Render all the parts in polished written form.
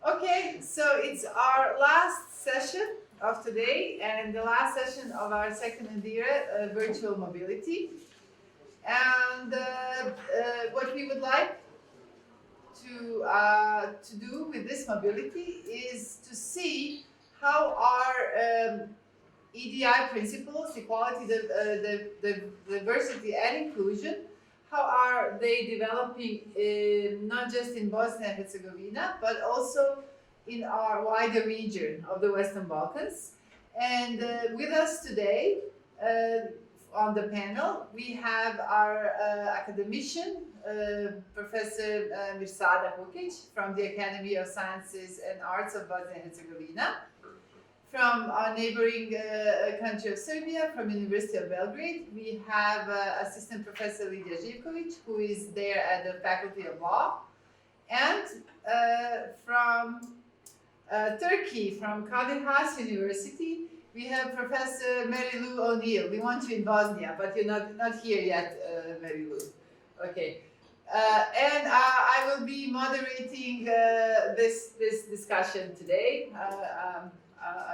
Okay, so it's our last session of today and the last session of our second EDIRE virtual mobility. And what we would like to do with this mobility is to see how our EDI principles, equality, diversity, and inclusion, how are they developing not just in Bosnia and Herzegovina, but also in our wider region of the Western Balkans. And with us today on the panel, we have our academician, Professor Mirsada Hukić from the Academy of Sciences and Arts of Bosnia and Herzegovina, from our neighboring country of Serbia, from University of Belgrade. We have Assistant Professor Lidija Živković, who is there at the Faculty of Law. And from Turkey, from Kadir Has University, we have Professor Mary Lou O'Neill. We want you in Bosnia, but you're not here yet, Mary Lou. Okay. And I will be moderating this discussion today.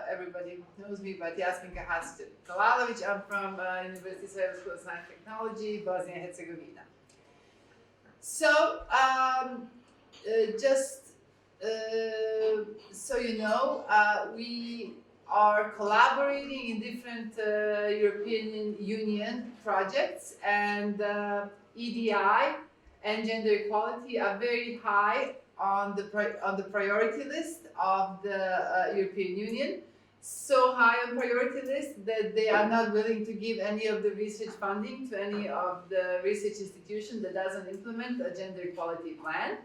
Everybody knows me, but Jasminka Hasić, Telalović. I'm from University School of Science and Technology, Bosnia and Herzegovina. So, just so you know, we are collaborating in different European Union projects, and EDI and gender equality are very high on the priority list of the European Union. So high on priority list that they are not willing to give any of the research funding to any of the research institution that doesn't implement a gender equality plan.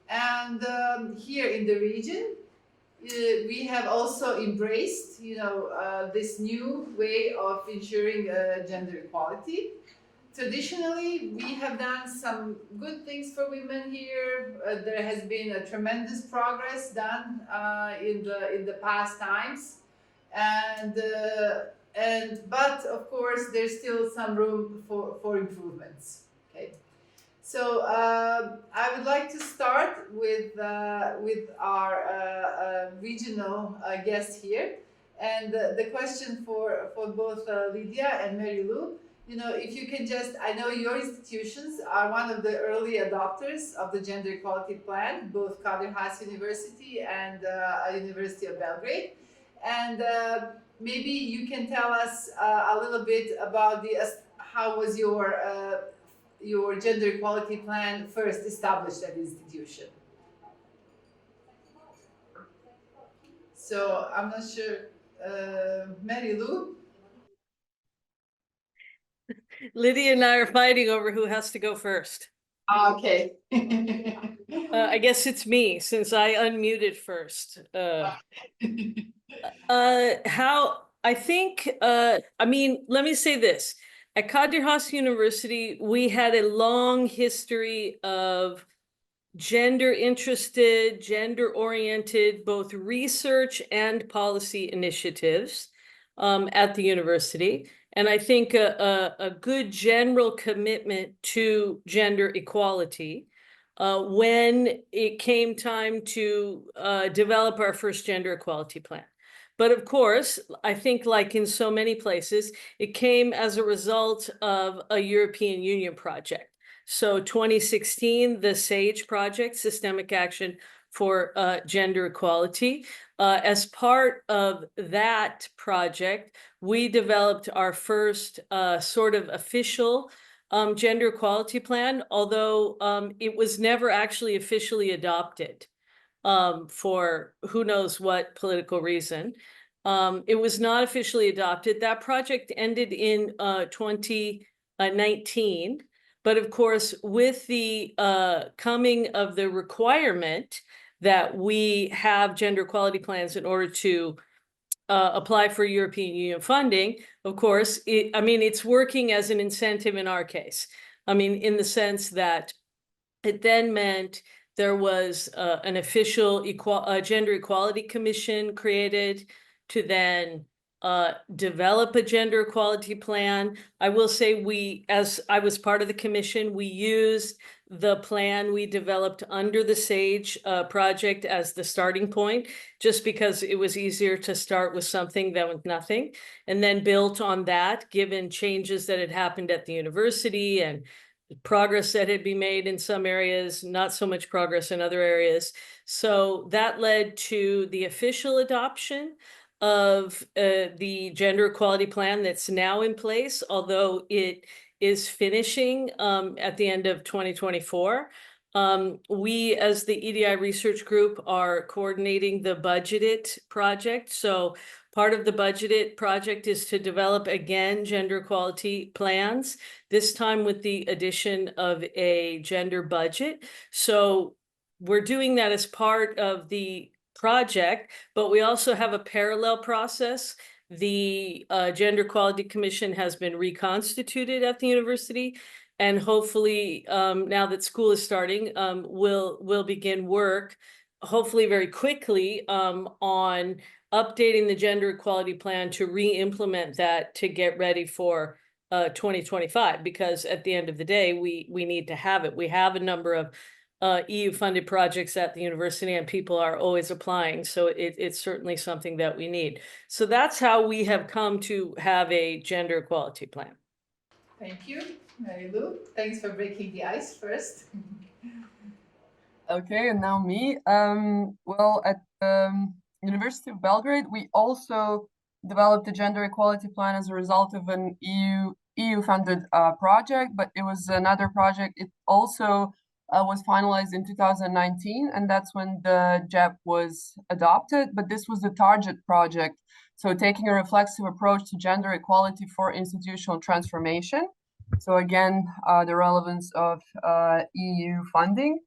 And here in the region, we have also embraced, this new way of ensuring gender equality. Traditionally, we have done some good things for women here. There has been a tremendous progress done in the past times, but of course there's still some room for improvements. Okay, so I would like to start with our regional guest here, and the question for both Lidija and Mary Lou. If you can just, I know your institutions are one of the early adopters of the Gender Equality Plan, both Kadir Has University and University of Belgrade. And maybe you can tell us a little bit about how was your Gender Equality Plan first established at the institution. So I'm not sure, Mary Lou? Lidija and I are fighting over who has to go first. Okay. I guess it's me, since I unmuted first. Let me say this. At Kadir Has University, we had a long history of gender-interested, gender-oriented, both research and policy initiatives at the university. And I think a good general commitment to gender equality when it came time to develop our first gender equality plan. But of course, I think like in so many places, it came as a result of a European Union project. So 2016, the SAGE project, Systemic Action for Gender Equality. As part of that project, we developed our first sort of official gender equality plan, although it was never actually officially adopted for who knows what political reason. It was not officially adopted. That project ended in 2019. But of course, with the coming of the requirement that we have gender equality plans in order to apply for European Union funding, of course, it's working as an incentive in our case. In the sense that it then meant there was an official Gender Equality Commission created to then develop a gender equality plan. I will say as I was part of the commission, we used the plan we developed under the SAGE project as the starting point, just because it was easier to start with something than with nothing, and then built on that, given changes that had happened at the university and progress that had been made in some areas, not so much progress in other areas. So that led to the official adoption of the gender equality plan that's now in place, although it is finishing at the end of 2024. We, as the EDI Research Group, are coordinating the budgeted project. So part of the budgeted project is to develop, again, gender equality plans, this time with the addition of a gender budget. So we're doing that as part of the project, but we also have a parallel process. The Gender Equality Commission has been reconstituted at the university, and hopefully now that school is starting, we'll begin work, hopefully very quickly, on updating the gender equality plan to re-implement that to get ready for 2025, because at the end of the day, we need to have it. We have a number of EU-funded projects at the university, and people are always applying. So it's certainly something that we need. So that's how we have come to have a gender equality plan. Thank you, Mary Lou. Thanks for breaking the ice first. Okay, and now me. Well, at University of Belgrade, we also developed a gender equality plan as a result of an EU-funded project, but it was another project. It also was finalized in 2019, and that's when the JEP was adopted, but this was the target project. So taking a reflexive approach to gender equality for institutional transformation. So again, the relevance of EU funding.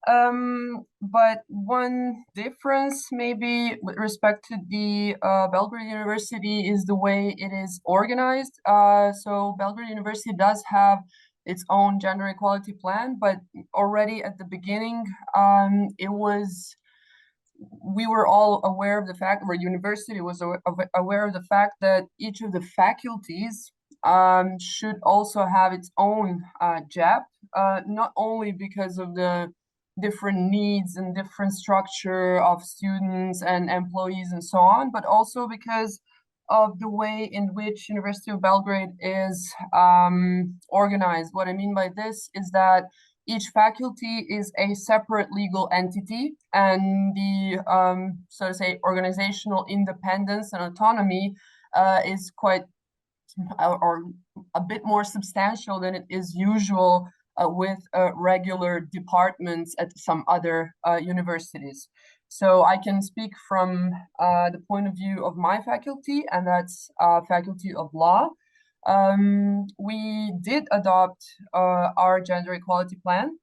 But one difference maybe with respect to the Belgrade University is the way it is organized. So Belgrade University does have its own gender equality plan, but already at the beginning, we were all aware of the fact, or university was aware of the fact that each of the faculties should also have its own JEP, not only because of the different needs and different structure of students and employees and so on, but also because of the way in which University of Belgrade is organized. What I mean by this is that each faculty is a separate legal entity, and the, so to say, organizational independence and autonomy is quite, or a bit more substantial than it is usual with regular departments at some other universities. So I can speak from the point of view of my faculty, and that's Faculty of Law. We did adopt our gender equality plan,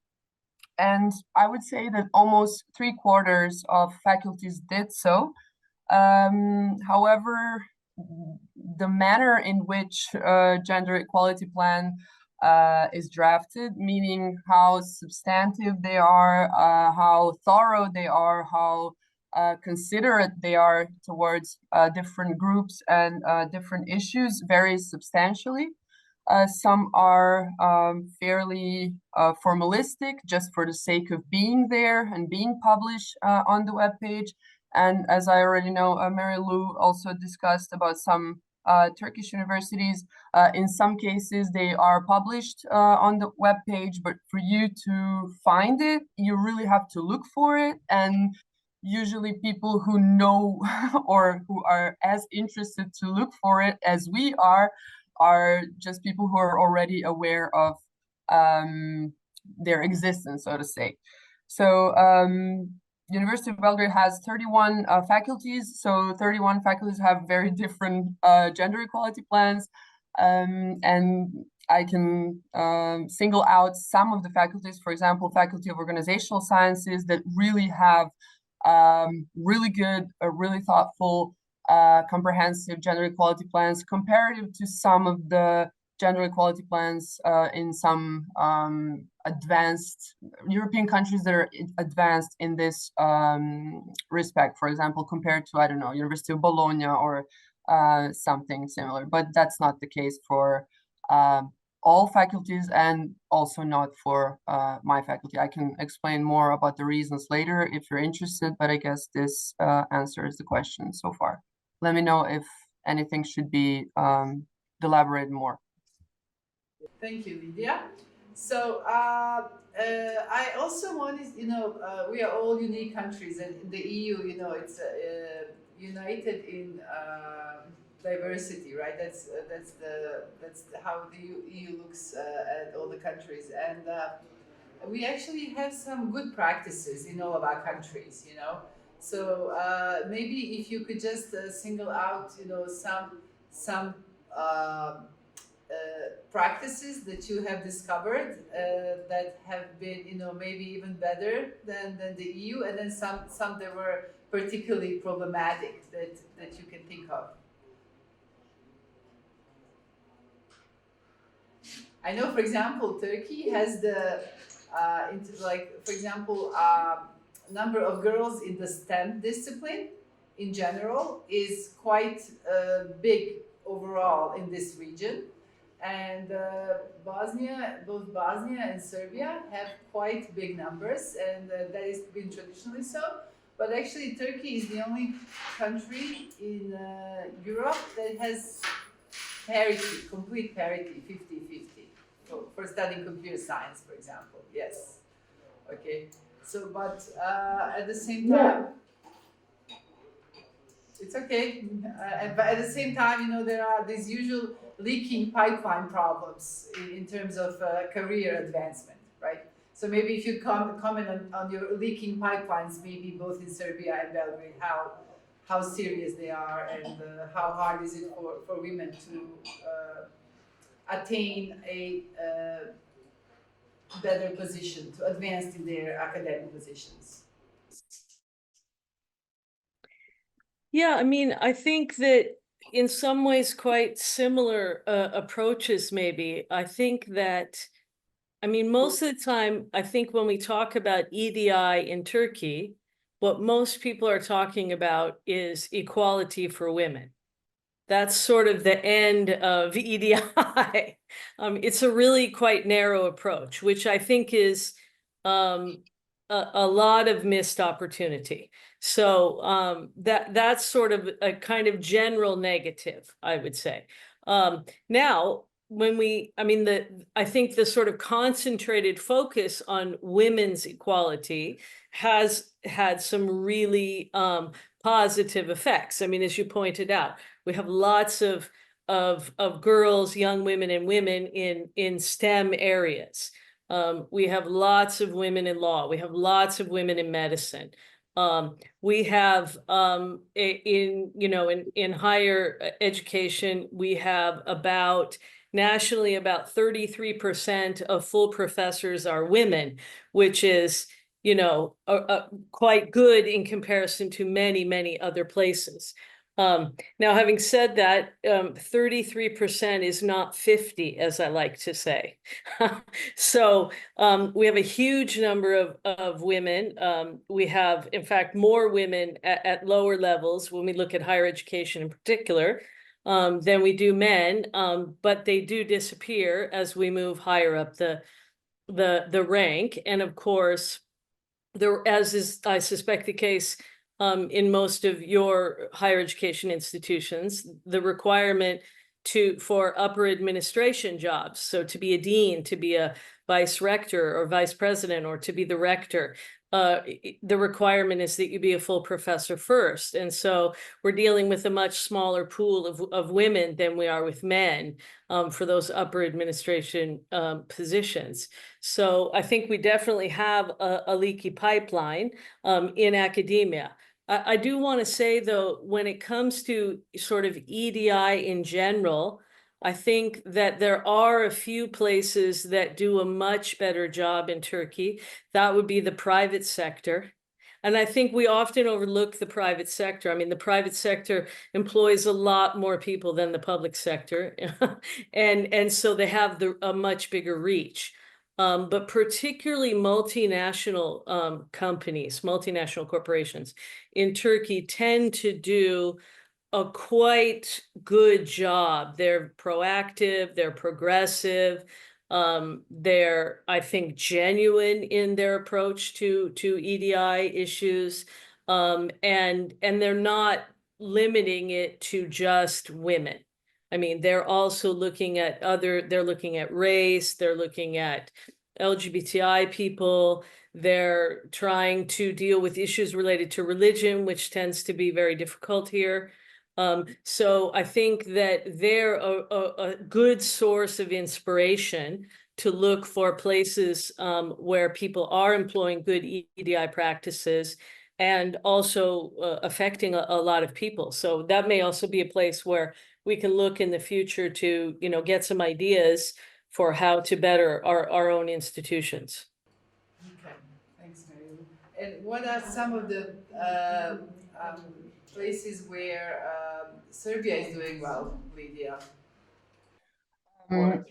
and I would say that almost 3/4 of faculties did so. However, the manner in which gender equality plan is drafted, meaning how substantive they are, how thorough they are, how considerate they are towards different groups and different issues, varies substantially. Some are fairly formalistic, just for the sake of being there and being published on the webpage. And as I already know, Mary Lou also discussed about some Turkish universities. In some cases, they are published on the webpage, but for you to find it, you really have to look for it. And usually people who know or who are as interested to look for it as we are just people who are already aware of their existence, so to say. So University of Belgrade has 31 faculties, so 31 faculties have very different gender equality plans, and I can single out some of the faculties, for example, Faculty of Organizational Sciences, that really have really good, really thoughtful, comprehensive gender equality plans comparative to some of the gender equality plans in some advanced European countries that are advanced in this respect. For example, compared to, I don't know, University of Bologna or something similar, but that's not the case for all faculties and also not for my faculty. I can explain more about the reasons later if you're interested, but I guess this answers the question so far. Let me know if anything should be elaborated more. Thank you, Lidija. So I also wanted, we are all unique countries, and in the EU, it's united in diversity, right? That's how the EU looks at all the countries, and we actually have some good practices in all of our countries, So maybe if you could just single out, some practices that you have discovered that have been, maybe even better than the EU, and then some that were particularly problematic that you can think of. I know, for example, Turkey has the, for example, number of girls in the STEM discipline in general is quite big overall in this region. And both Bosnia and Serbia have quite big numbers, and that has been traditionally so. But actually, Turkey is the only country in Europe that has parity, complete parity, 50-50, for studying computer science, for example. Yes. Okay. So, but at the same time, it's okay. But at the same time, there are these usual leaking pipeline problems in terms of career advancement, right? So maybe if you comment on your leaking pipelines, maybe both in Serbia and Belgrade, how serious they are, and how hard is it for women to attain a better position, to advance in their academic positions. Yeah, I mean, I think that in some ways quite similar approaches maybe. I think that, I mean, most of the time, I think when we talk about EDI in Turkey, what most people are talking about is equality for women. That's sort of the end of EDI. It's a really quite narrow approach, which I think is a lot of missed opportunity. So that's sort of a kind of general negative, I would say. Now, I think the sort of concentrated focus on women's equality has had some really positive effects. I mean, as you pointed out, we have lots of girls, young women, and women in STEM areas. We have lots of women in law. We have lots of women in medicine. We have in higher education, we have nationally about 33% of full professors are women, which is quite good in comparison to many, many other places. Now, having said that, 33% is not 50, as I like to say. So we have a huge number of women. We have, in fact, more women at lower levels when we look at higher education in particular than we do men, but they do disappear as we move higher up the rank. And of course, as is, I suspect, the case in most of your higher education institutions, the requirement for upper administration jobs, so to be a dean, to be a vice rector or vice president, or to be the rector, the requirement is that you be a full professor first. And so we're dealing with a much smaller pool of women than we are with men for those upper administration positions. So I think we definitely have a leaky pipeline in academia. I do want to say, though, when it comes to sort of EDI in general, I think that there are a few places that do a much better job in Turkey. That would be the private sector. And I think we often overlook the private sector. I mean, the private sector employs a lot more people than the public sector. and so they have a much bigger reach. But particularly multinational companies, multinational corporations in Turkey tend to do a quite good job. They're proactive, they're progressive, they're, I think, genuine in their approach to EDI issues, and they're not limiting it to just women. I mean, they're also looking at they're looking at race, they're looking at LGBTI people, they're trying to deal with issues related to religion, which tends to be very difficult here. So I think that they're a good source of inspiration to look for places where people are employing good EDI practices and also affecting a lot of people. So that may also be a place where we can look in the future to, get some ideas for how to better our own institutions. Okay, thanks, Mary. And what are some of the places where Serbia is doing well, Lidija?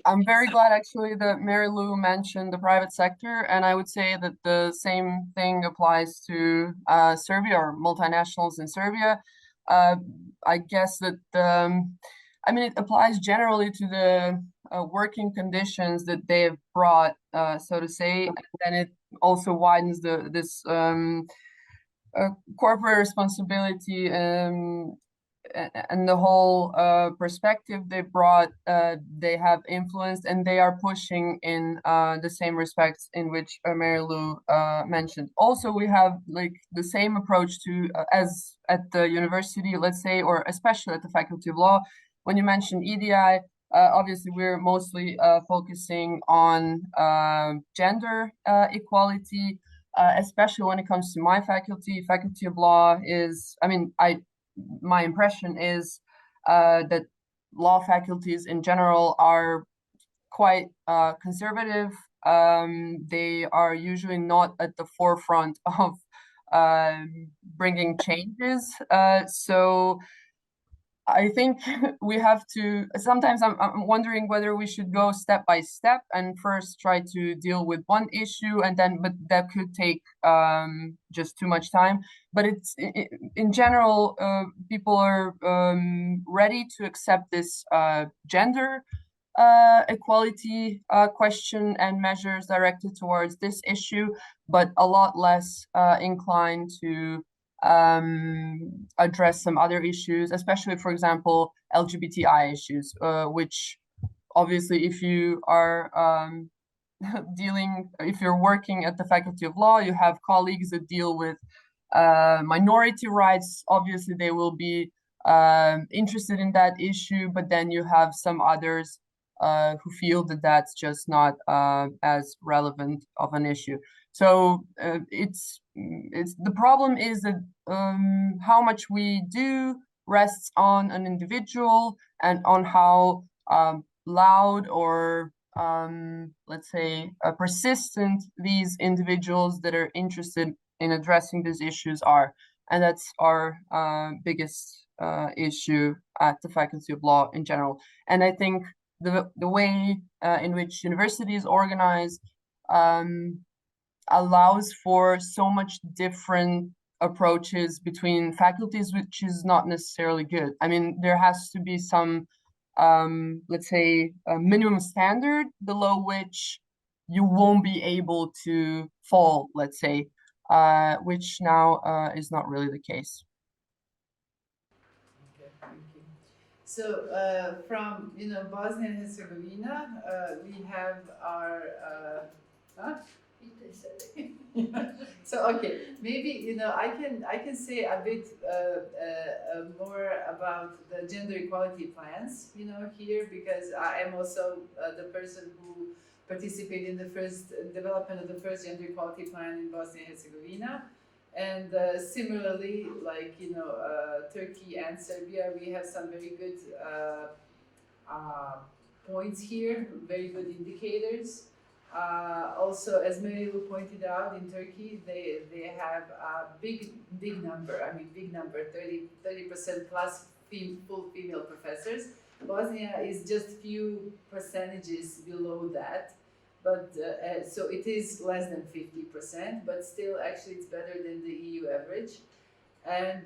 I'm very glad actually that Mary Lou mentioned the private sector, and I would say that the same thing applies to Serbia or multinationals in Serbia. I guess that it applies generally to the working conditions that they have brought, so to say, and then it also widens this corporate responsibility and the whole perspective they brought. They have influenced and they are pushing in the same respects in which Mary Lou mentioned. Also, we have like the same approach to as at the university, let's say, or especially at the Faculty of Law. When you mentioned EDI, obviously we're mostly focusing on gender equality, especially when it comes to my faculty. Faculty of Law is, my impression is that law faculties in general are quite conservative. They are usually not at the forefront of bringing changes. So I think we have to, sometimes I'm wondering whether we should go step by step and first try to deal with one issue but that could take just too much time. But it's in general, people are ready to accept this gender equality question and measures directed towards this issue, but a lot less inclined to address some other issues, especially, for example, LGBTI issues, which obviously if you are if you're working at the Faculty of Law, you have colleagues that deal with minority rights. Obviously, they will be interested in that issue, but then you have some others who feel that that's just not as relevant of an issue. So it's the problem is that how much we do rests on an individual and on how loud or let's say persistent these individuals that are interested in addressing these issues are. And that's our biggest issue at the Faculty of Law in general. And I think the way in which university is organized allows for so much different approaches between faculties, which is not necessarily good. I mean, there has to be some, let's say, a minimum standard below which you won't be able to fall, let's say, which now is not really the case. Okay, thank you. So from Bosnia and Herzegovina, we have our so okay, maybe I can say a bit more about the gender equality plans here, because I am also the person who participated in the first development of the first gender equality plan in Bosnia and Herzegovina. And similarly, like Turkey and Serbia, we have some very good points here, very good indicators. Also, as Mary Lou pointed out, in Turkey, they have a big number. I mean, big number, 30% plus full female professors. Bosnia is just few percentages below that, but so it is less than 50%, but still, actually, it's better than the EU average. And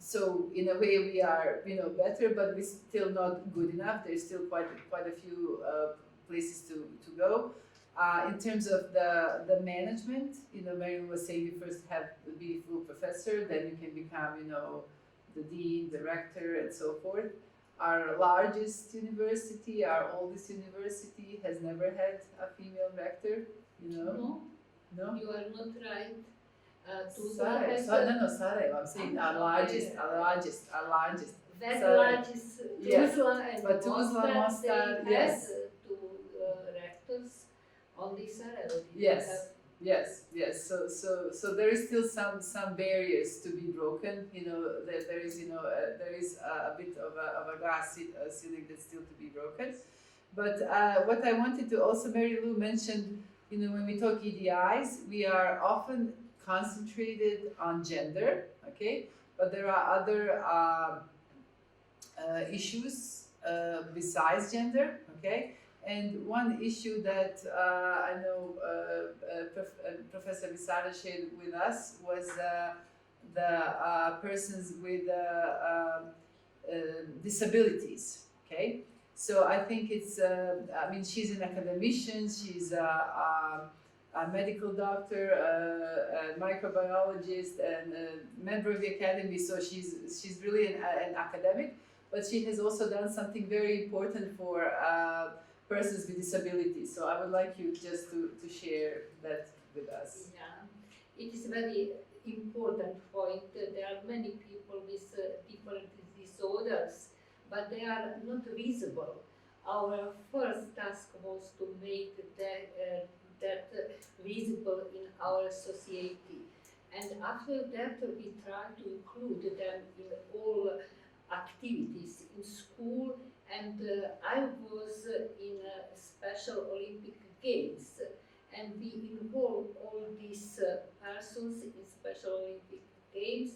So in a way we are, better, but we're still not good enough. There's still quite a few places to go. In terms of the management, Mary was saying you first have to be full professor, then you can become, the dean, the rector, and so forth. Our largest university, our oldest university, has never had a female rector. No, No. you are not right. Sarajevo. I'm saying our largest. That Sarajevo. largest Yeah. Tuzla and But Tuzla, Mostar, they yes. had two rectors, only Sarajevo didn't Yes. have. Yes. So there is still some barriers to be broken. There is a bit of a glass ceiling that's still to be broken. But what I wanted to also, Mary Lou mentioned, when we talk EDIs, we are often concentrated on gender, okay? But there are other issues besides gender, okay? And one issue that I know Professor Mirsada shared with us was the persons with disabilities, okay? So I think it's, she's an academician, she's a medical doctor, a microbiologist, and a member of the academy, so she's really an academic, but she has also done something very important for persons with disabilities. So I would like you just to share that with us. Yeah, it is a very important point. There are many people with different disorders, but they are not visible. Our first task was to make that visible in our society. And after that, we try to include them in all activities in school. And I was in Special Olympic Games, and we involve all these persons in Special Olympic Games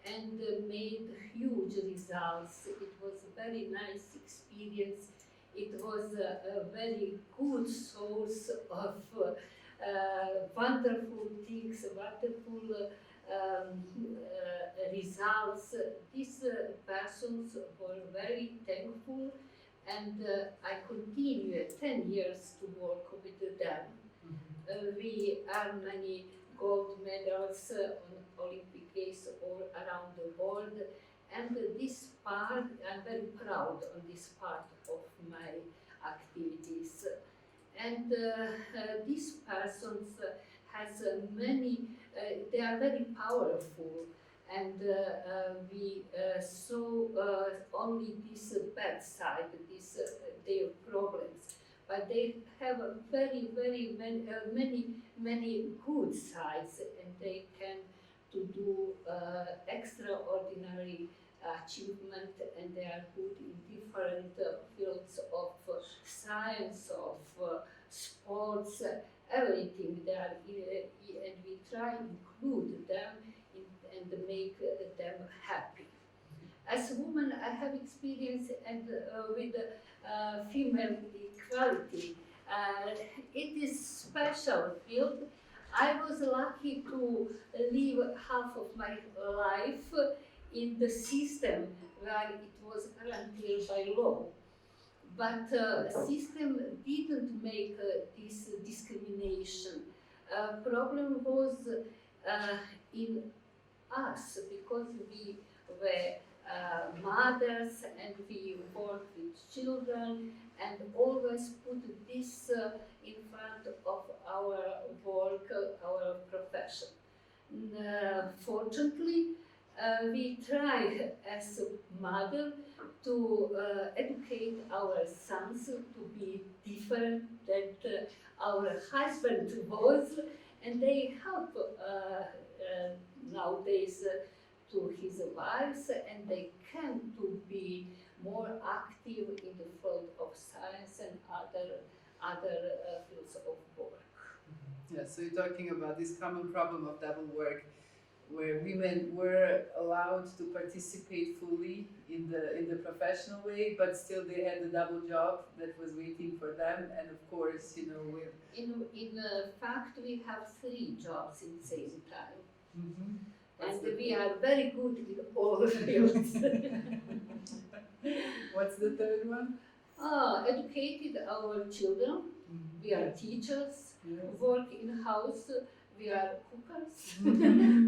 and made huge results. It was a very nice experience. It was a very good source of wonderful things, wonderful results. These persons were very thankful, and I continue 10 years to work with them. We earn many gold medals on Olympic Games all around the world, and this part, I'm very proud on this part of my activities. And these persons has many, they are very powerful, and we saw only this bad side, their problems, but they have very many good sides, and they can to do extraordinary achievement, and they are good in different fields of science, of sports, everything. They are, and we try to include them and make them happy. As a woman, I have experience and with female equality. It is special field. I was lucky to live half of my life in the system where it was guaranteed by law. But system didn't make this discrimination. Problem was in us, because we were mothers and we worked with children and always put this in front of our work, our profession. Fortunately, we try as a mother to educate our sons to be different than our husband was, and they help nowadays to his wives, and they can to be more active in the field of science and other fields of work. Yeah, so you're talking about this common problem of double work, where women were allowed to participate fully in the professional way, but still they had a double job that was waiting for them, and of course, with in fact, we have 3 jobs in the same time. Mm-hmm. And we are very good in all fields. What's the third one? Educated our children. We are teachers, work in house, we are cookers,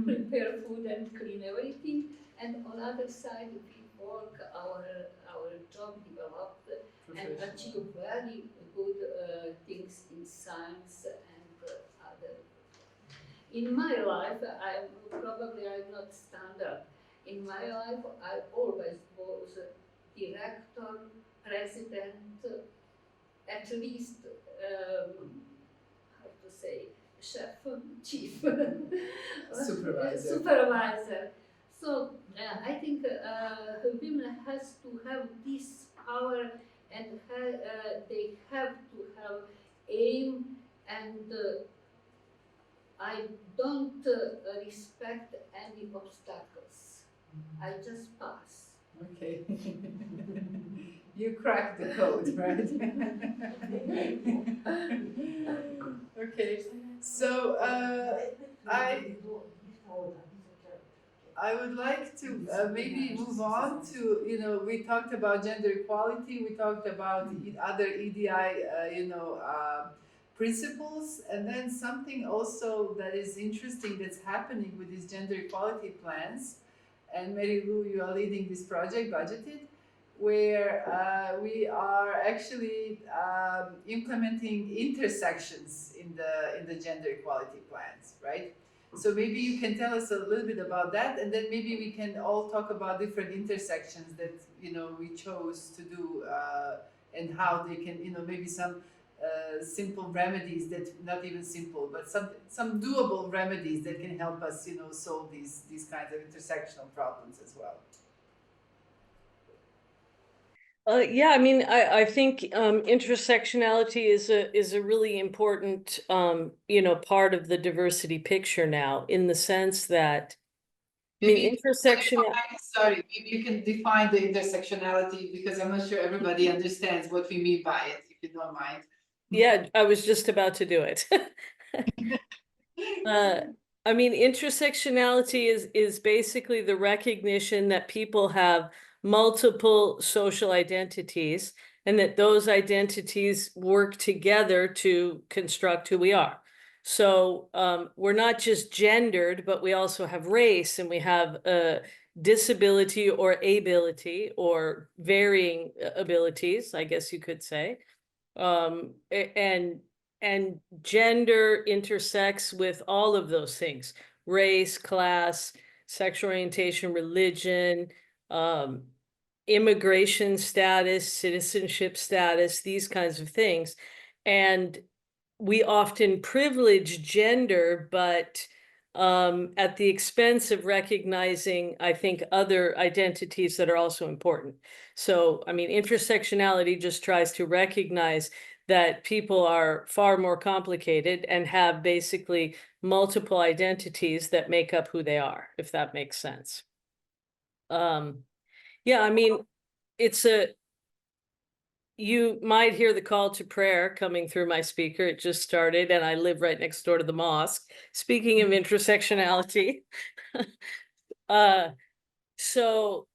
prepare food and clean everything. And on the other side, we work our job developed and achieve very good things in science and other. In my life, I'm not standard. In my life, I always was director, president, at least, how to say, chef, chief, supervisor. So I think women has to have this power, and they have to have aim, and I don't respect any obstacles. I just pass. Okay. You cracked the code, right? Okay. So I would like to maybe move on to, we talked about gender equality, we talked about other EDI, principles, and then something also that is interesting that's happening with these gender equality plans. And Mary Lou, you are leading this project, Budgeted, where we are actually implementing intersections in the gender equality plans, right? So maybe you can tell us a little bit about that, and then maybe we can all talk about different intersections that we chose to do, and how they can, maybe some simple remedies that, not even simple, but some doable remedies that can help us, solve these kinds of intersectional problems as well. Yeah, I mean, I think intersectionality is a really important part of the diversity picture now, in the sense that Sorry, maybe you can define the intersectionality, because I'm not sure everybody understands what we mean by it, if you don't mind. Yeah, I was just about to do it. I mean, intersectionality is basically the recognition that people have multiple social identities, and that those identities work together to construct who we are. So we're not just gendered, but we also have race, and we have disability or ability, or varying abilities, I guess you could say. And gender intersects with all of those things: race, class, sexual orientation, religion, immigration status, citizenship status, these kinds of things. And we often privilege gender, but at the expense of recognizing, I think, other identities that are also important. So, I mean, intersectionality just tries to recognize that people are far more complicated and have basically multiple identities that make up who they are, if that makes sense. Yeah, I mean, you might hear the call to prayer coming through my speaker. It just started, and I live right next door to the mosque. Speaking of intersectionality, so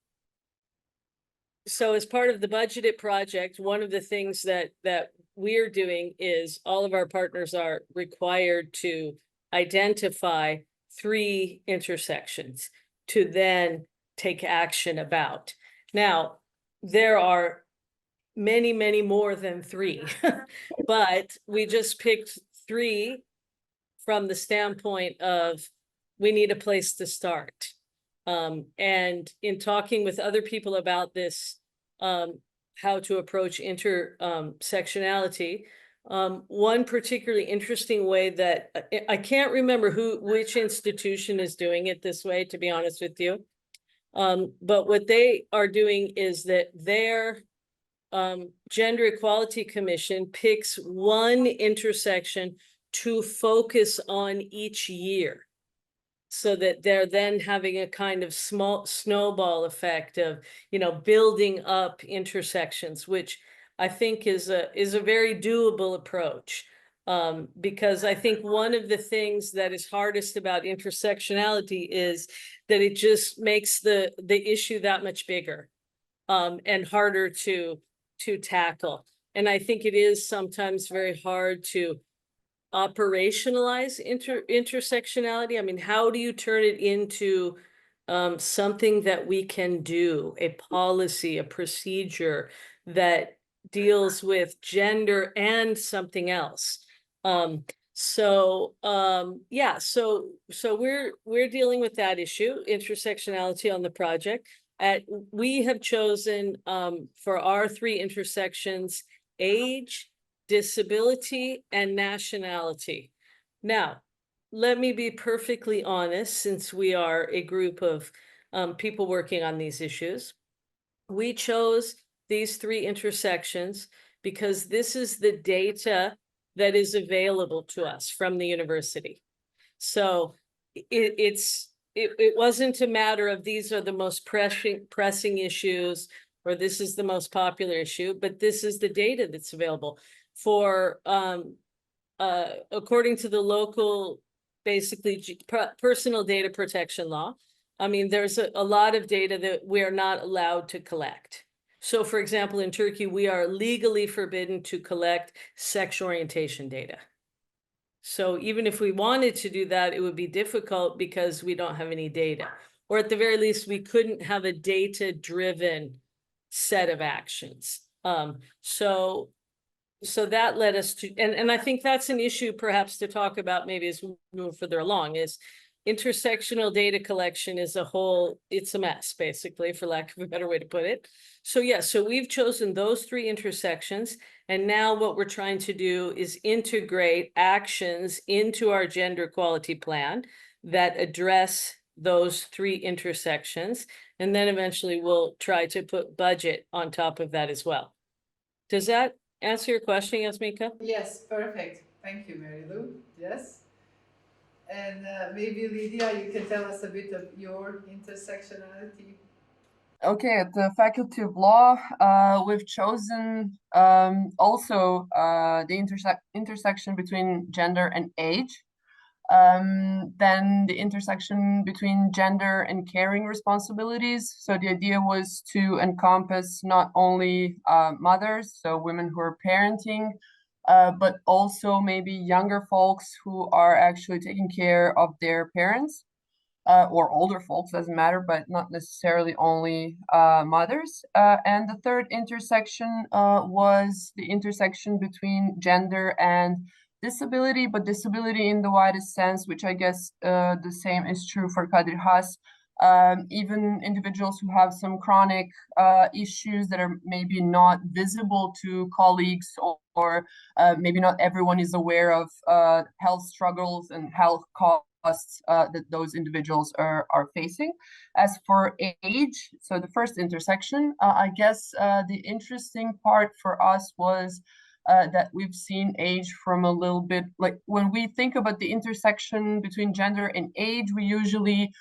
as part of the Budgeted project, one of the things that we're doing is all of our partners are required to identify 3 intersections to then take action about. Now, there are many, many more than 3, but we just picked 3 from the standpoint of we need a place to start. And in talking with other people about this, how to approach intersectionality, one particularly interesting way that I can't remember which institution is doing it this way, to be honest with you. But what they are doing is that their Gender Equality Commission picks one intersection to focus on each year, so that they're then having a kind of small snowball effect of, building up intersections, which I think is a very doable approach. Because I think one of the things that is hardest about intersectionality is that it just makes the issue that much bigger, and harder to tackle. And I think it is sometimes very hard to operationalize intersectionality. I mean, how do you turn it into something that we can do, a policy, a procedure that deals with gender and something else? Yeah, so we're dealing with that issue, intersectionality on the project. We have chosen for our 3 intersections, age, disability, and nationality. Now, let me be perfectly honest, since we are a group of people working on these issues. We chose these 3 intersections because this is the data that is available to us from the university. So it wasn't a matter of these are the most pressing issues, or this is the most popular issue, but this is the data that's available. For according to the local, basically personal data protection law, I mean, there's a lot of data that we're not allowed to collect. So for example, in Turkey, we are legally forbidden to collect sex orientation data. So even if we wanted to do that, it would be difficult because we don't have any data. Or at the very least, we couldn't have a data-driven set of actions. So that led us to, and I think that's an issue perhaps to talk about maybe as we move further along, is intersectional data collection is a whole, it's a mess, basically, for lack of a better way to put it. So yeah, so we've chosen those 3 intersections, and now what we're trying to do is integrate actions into our gender equality plan that address those 3 intersections, and then eventually we'll try to put budget on top of that as well. Does that answer your question, Jasminka? Yes, perfect. Thank you, Mary Lou. Yes. And maybe Lidija, you can tell us a bit of your intersectionality. Okay, at the Faculty of Law, we've chosen also the intersection between gender and age. Then the intersection between gender and caring responsibilities. So the idea was to encompass not only mothers, so women who are parenting, but also maybe younger folks who are actually taking care of their parents, or older folks, doesn't matter, but not necessarily only mothers. And the third intersection was the intersection between gender and disability, but disability in the widest sense, which I guess the same is true for Kadir Has. Even individuals who have some chronic issues that are maybe not visible to colleagues, or maybe not everyone is aware of health struggles and health costs that those individuals are facing. As for age, so the first intersection, I guess the interesting part for us was that we've seen age from a little bit, like when we think about the intersection between gender and age, we usually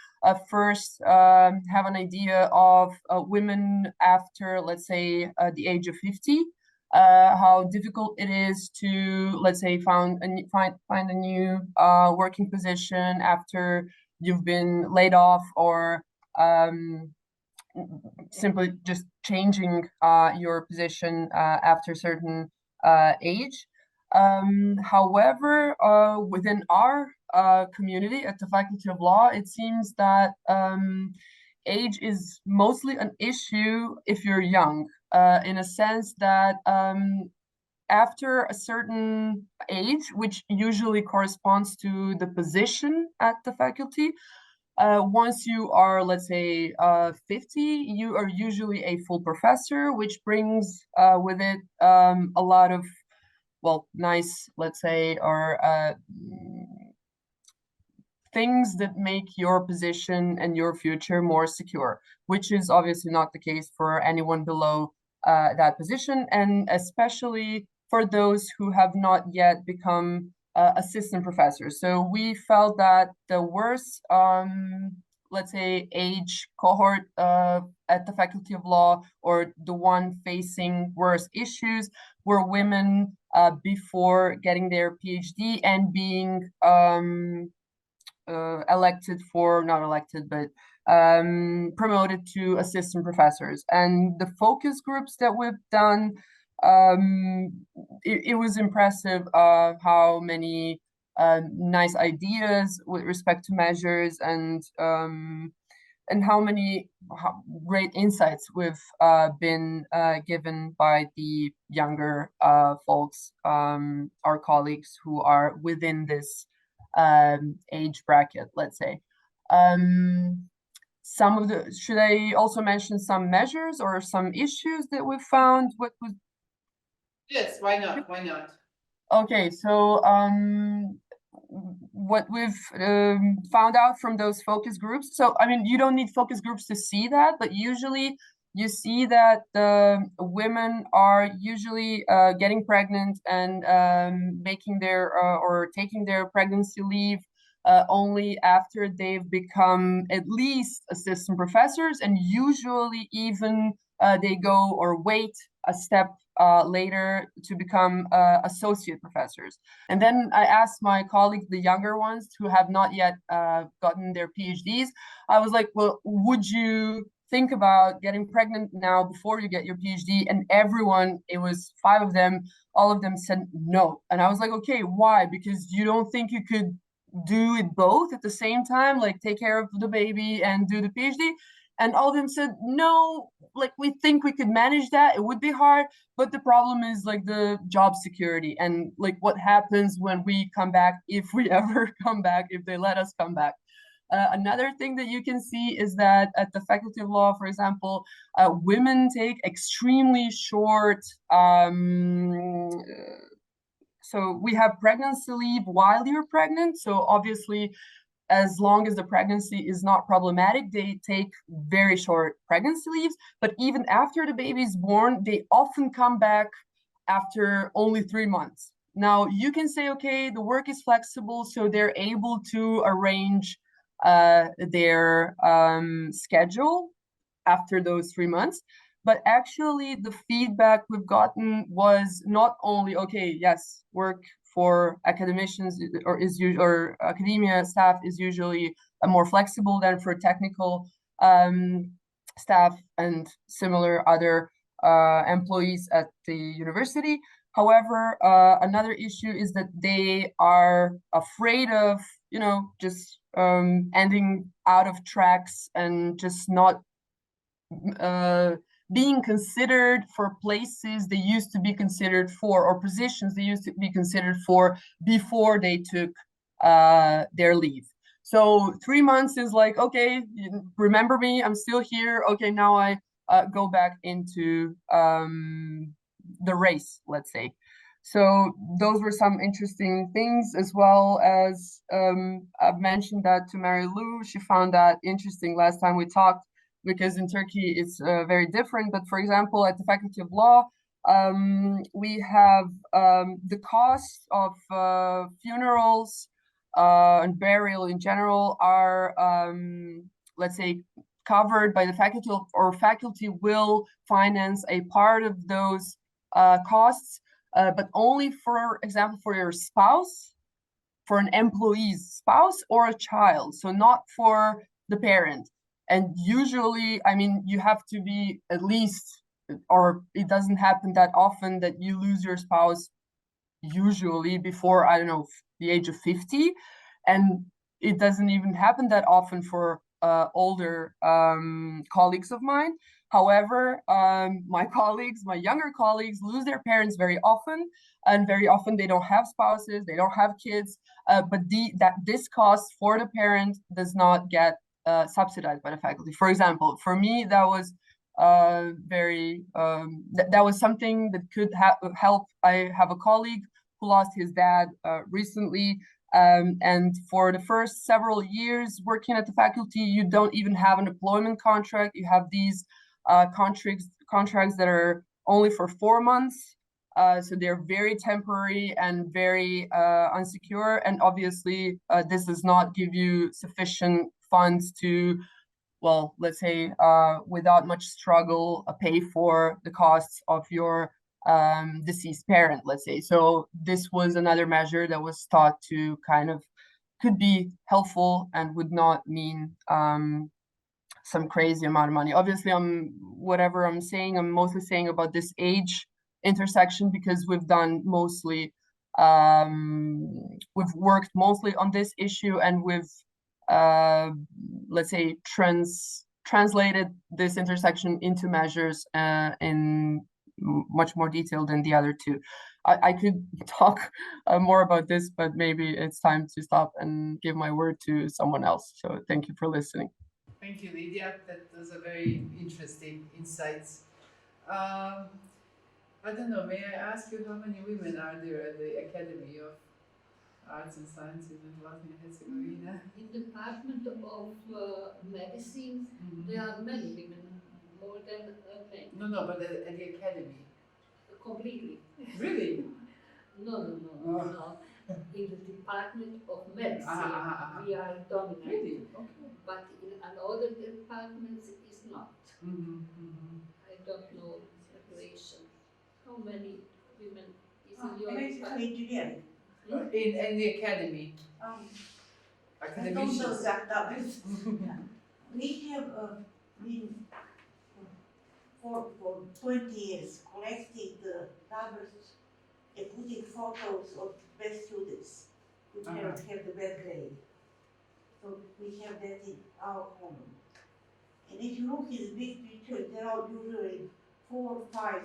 first have an idea of women after, let's say, the age of 50, how difficult it is to, let's say, find a new working position after you've been laid off, or simply just changing your position after a certain age. However, within our community at the Faculty of Law, it seems that age is mostly an issue if you're young, in a sense that after a certain age, which usually corresponds to the position at the faculty, once you are, let's say, 50, you are usually a full professor, which brings with it a lot of, well, nice, let's say, or things that make your position and your future more secure, which is obviously not the case for anyone below that position, and especially for those who have not yet become assistant professors. So we felt that the worst, let's say, age cohort at the Faculty of Law, or the one facing worse issues, were women before getting their PhD and being elected for, not elected, but promoted to assistant professors. And the focus groups that we've done, it was impressive how many nice ideas with respect to measures and how many great insights we've been given by the younger folks, our colleagues who are within this age bracket, let's say. Some of the, should I also mention some measures or some issues that we found? What was? Yes, why not? Why not? Okay, so what we've found out from those focus groups. So, I mean, you don't need focus groups to see that, but usually you see that the women are usually getting pregnant and making their or taking their pregnancy leave only after they've become at least assistant professors, and usually even they go or wait a step later to become associate professors. And then I asked my colleagues, the younger ones who have not yet gotten their PhDs, I was like, well, would you think about getting pregnant now before you get your PhD? And everyone, it was 5 of them, all of them said no. And I was like, okay, why? Because you don't think you could do it both at the same time, like take care of the baby and do the PhD? And all of them said, no, like we think we could manage that. It would be hard, but the problem is like the job security and like what happens when we come back, if we ever come back, if they let us come back. Another thing that you can see is that at the Faculty of Law, for example, women take extremely short, so we have pregnancy leave while you're pregnant. So obviously, as long as the pregnancy is not problematic, they take very short pregnancy leaves. But even after the baby is born, they often come back after only 3 months. Now, you can say, okay, the work is flexible, so they're able to arrange their schedule after those 3 months. But actually, the feedback we've gotten was not only, okay, yes, work for academicians or academia staff is usually more flexible than for technical staff and similar other employees at the university. However, another issue is that they are afraid of, you know, just ending out of tracks and just not being considered for places they used to be considered for, or positions they used to be considered for before they took their leave. So 3 months is like, okay, remember me, I'm still here. Okay, now I go back into the race, let's say. So those were some interesting things, as well as I've mentioned that to Mary Lou. She found that interesting last time we talked, because in Turkey it's very different. But for example, at the Faculty of Law, we have the cost of funerals and burial in general are, let's say, covered by the faculty, or faculty will finance a part of those costs, but only, for example, for your spouse, for an employee's spouse or a child, so not for the parent. And usually, I mean, you have to be at least, or it doesn't happen that often that you lose your spouse usually before, I don't know, the age of 50. And it doesn't even happen that often for older colleagues of mine. However, my younger colleagues lose their parents very often, and very often they don't have spouses, they don't have kids, but this cost for the parent does not get subsidized by the faculty. For example, for me, that was that was something that could help. I have a colleague who lost his dad recently, and for the first several years working at the faculty, you don't even have an employment contract. You have these contracts that are only for 4 months. So they're very temporary and very unsecure. And obviously, this does not give you sufficient funds to, well, let's say, without much struggle, pay for the costs of your deceased parent, let's say. So this was another measure that was thought to kind of could be helpful and would not mean some crazy amount of money. Obviously, whatever I'm saying, I'm mostly saying about this age intersection because we've done mostly, we've worked mostly on this issue, and we've, let's say, translated this intersection into measures in much more detail than the other two. I could talk more about this, but maybe it's time to stop and give my word to someone else. So thank you for listening. Thank you, Lidija. Those are very interesting insights. I don't know, may I ask you how many women are there at the Academy of Arts and Sciences in Bosnia and Herzegovina? In the Department of Medicine, there are many women, more than men. No, but at the Academy. Completely. Really? No. In the Department of Medicine, we are dominant. Really? Okay. But in another departments, it's not. I don't know the relation. How many women is in your department? Engineering. In the Academy. I don't know Academicians. exact numbers. We have been for 20 years collecting the numbers and putting photos of best students who have the best grade. So we have that in our home. And if you look at the big picture, there are usually 4 or 5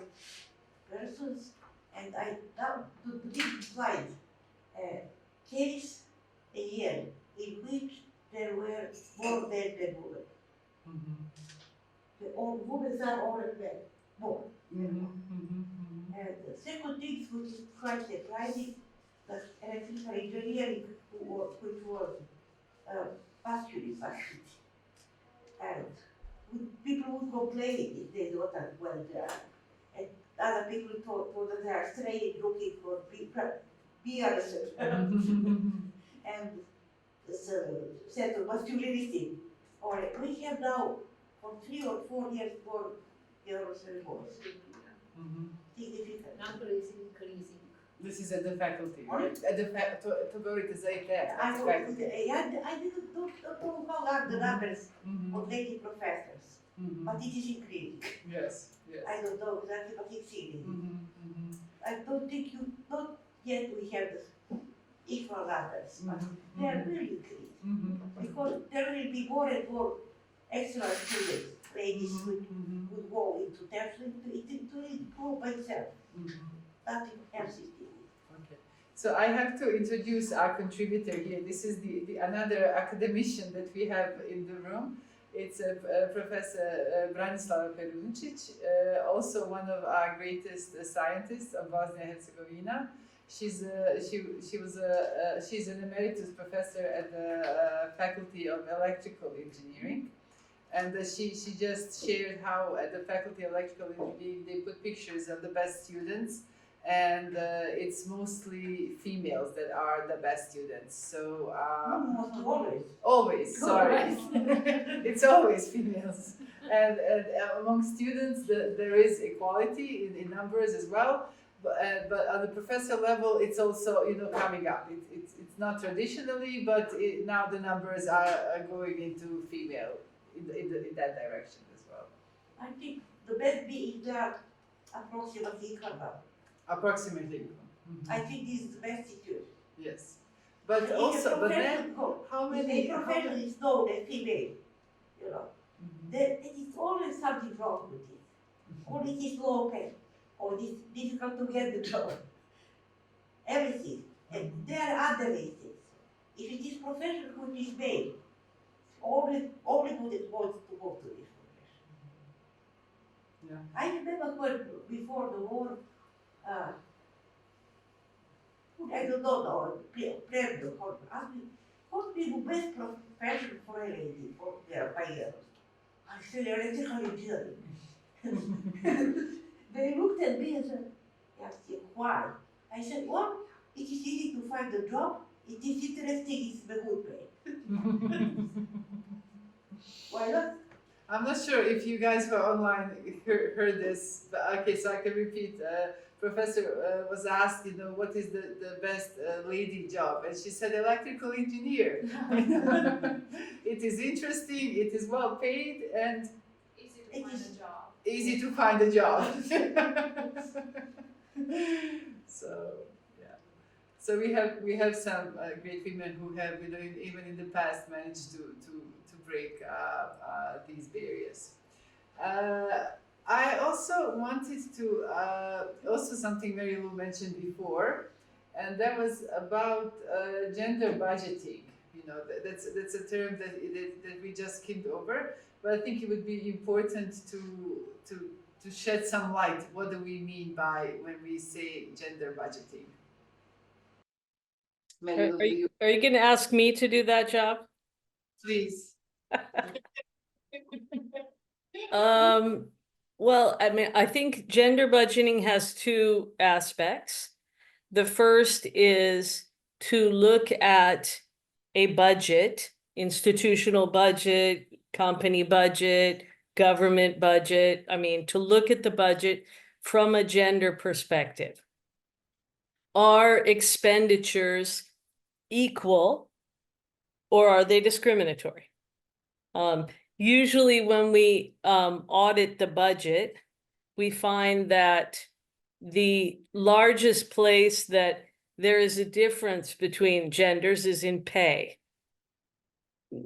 persons, and the big slide case a year in which there were more men than women. All women are all men, more. And the second thing which is quite surprising, that electrical engineering, which was masculine faculty. And people would complain if they don't as well there. And other people told that they are straight looking for beers and this set of masculinity. Or we have now for 3 or 4 years more girls and boys. Significant. Number is increasing. This is at the faculty, right? At the to go to say that. I didn't know how are the numbers of lady professors, but it is increasing. Yes. I don't know exactly, but it's increasing. I don't think not yet we have the equal numbers, but they are really increasing. Because there will be more and more excellent students, ladies would go into tertiary, it will improve by itself. Nothing else is needed. Okay. So I have to introduce our contributor here. This is the another academician that we have in the room. It's Professor Branislava Peruncic, also one of our greatest scientists of Bosnia and Herzegovina. She's an emeritus professor at the Faculty of Electrical Engineering, and she just shared how at the Faculty of Electrical Engineering they put pictures of the best students, and it's mostly females that are the best students. So always, sorry, it's always females, and among students there is equality in numbers as well. But on the professor level, it's also coming up. It's not traditionally, but now the numbers are going into female in that direction as well. I think the best being that approximately equal now. Approximately equal. I think this is the best situation. Yes, but also, but then how many? If a profession is known as female, there is always something wrong with it. Or it is low pay, or it is difficult to get the job. Everything. And there are other reasons. If it is profession which is male, only students want to go to this profession. Yeah. I remember when before the war, I don't know, President asked me, what would be the best profession for a lady for their pioneers? I said, electrical engineering. They looked at me and said, why? I said, well, it is easy to find a job, it is interesting, it's the good pay. Why not? I'm not sure if you guys who are online heard this, but okay, so I can repeat. professor was asked, what is the best lady job? And she said electrical engineer. It is interesting, it is well paid, and easy to find a job. So, yeah. So we have some great women who have, even in the past, managed to break these barriers. I also wanted to also something Mary Lou mentioned before, and that was about gender budgeting. That's a term that we just skimmed over, but I think it would be important to shed some light. What do we mean by when we say gender budgeting? Mary Lou, Are you going to ask me to do that job? please. Well, I mean, I think gender budgeting has two aspects. The first is to look at a budget, institutional budget, company budget, government budget. I mean, to look at the budget from a gender perspective. Are expenditures equal or are they discriminatory? Usually when we audit the budget, we find that the largest place that there is a difference between genders is in pay.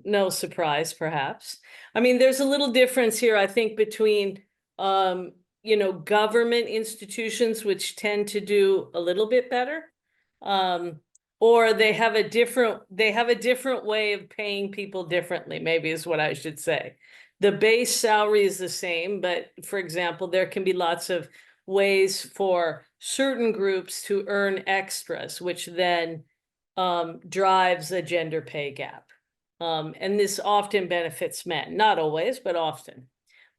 No surprise, perhaps. I mean, there's a little difference here, I think, between, government institutions, which tend to do a little bit better. Or they have a different way of paying people differently, maybe is what I should say. The base salary is the same, but for example, there can be lots of ways for certain groups to earn extras, which then drives a gender pay gap. And this often benefits men, not always, but often.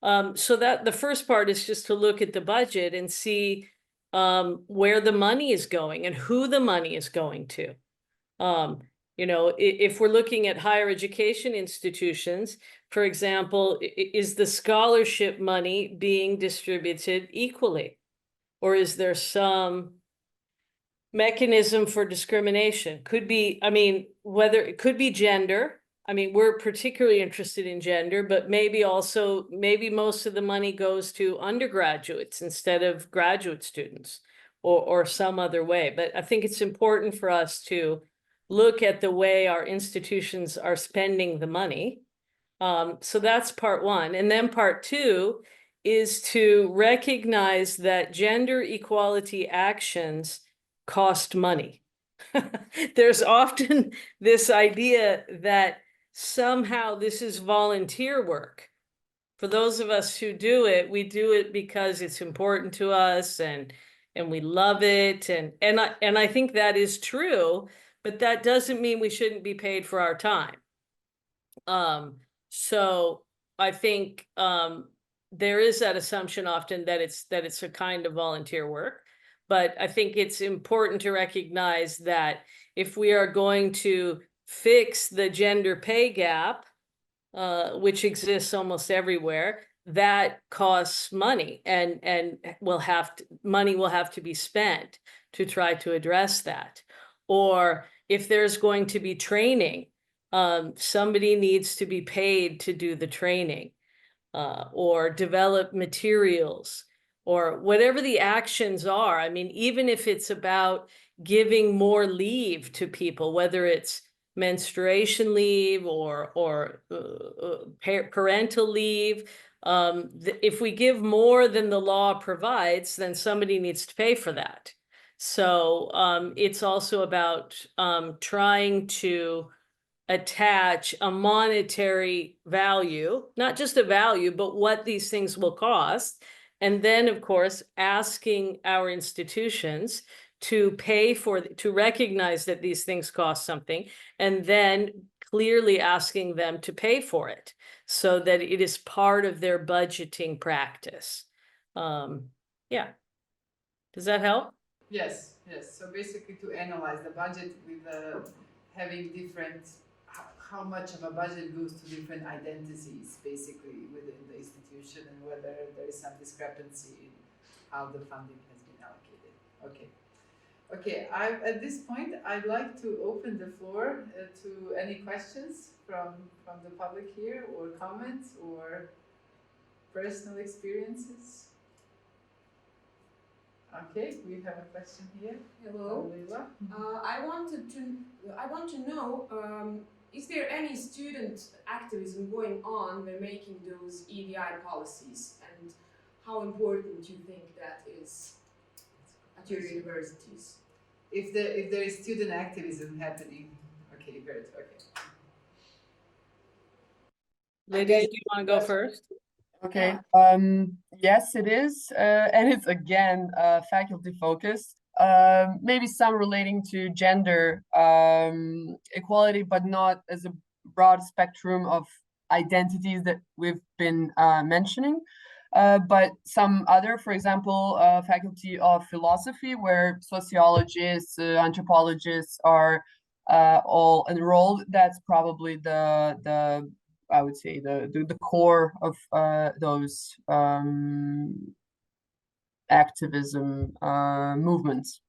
So that the first part is just to look at the budget and see where the money is going and who the money is going to. If we're looking at higher education institutions, for example, is the scholarship money being distributed equally? Or is there some mechanism for discrimination? Could be, whether it could be gender. I mean, we're particularly interested in gender, but maybe most of the money goes to undergraduates instead of graduate students or some other way. But I think it's important for us to look at the way our institutions are spending the money. So that's part one. And then part two is to recognize that gender equality actions cost money. There's often this idea that somehow this is volunteer work. For those of us who do it, we do it because it's important to us and we love it. And I think that is true, but that doesn't mean we shouldn't be paid for our time. So I think there is that assumption often that it's a kind of volunteer work. But I think it's important to recognize that if we are going to fix the gender pay gap, which exists almost everywhere, that costs money, and money will have to be spent to try to address that. Or if there's going to be training, somebody needs to be paid to do the training, or develop materials, or whatever the actions are. I mean, even if it's about giving more leave to people, whether it's menstruation leave or parental leave, if we give more than the law provides, then somebody needs to pay for that. So it's also about trying to attach a monetary value, not just a value, but what these things will cost. And then, of course, asking our institutions to recognize that these things cost something, and then clearly asking them to pay for it so that it is part of their budgeting practice. Yeah. Does that help? Yes. So basically to analyze the budget with having different, how much of a budget goes to different identities basically within the institution, and whether there is some discrepancy in how the funding has been allocated. Okay. Okay, at this point, I'd like to open the floor to any questions from the public here, or comments, or personal experiences. Okay, we have a question here. Hello. Leila. I want to know, is there any student activism going on when making those EDI policies, and how important you think that is at your universities? If there is student activism happening. Okay, good. Okay. Lidija, do you want to go first? Okay. Yes, it is, and it's again faculty focused. Maybe some relating to gender equality, but not as a broad spectrum of identities that we've been mentioning. But some other, for example, faculty of philosophy, where sociologists, anthropologists are all enrolled. That's probably the I would say the core of those activism movements.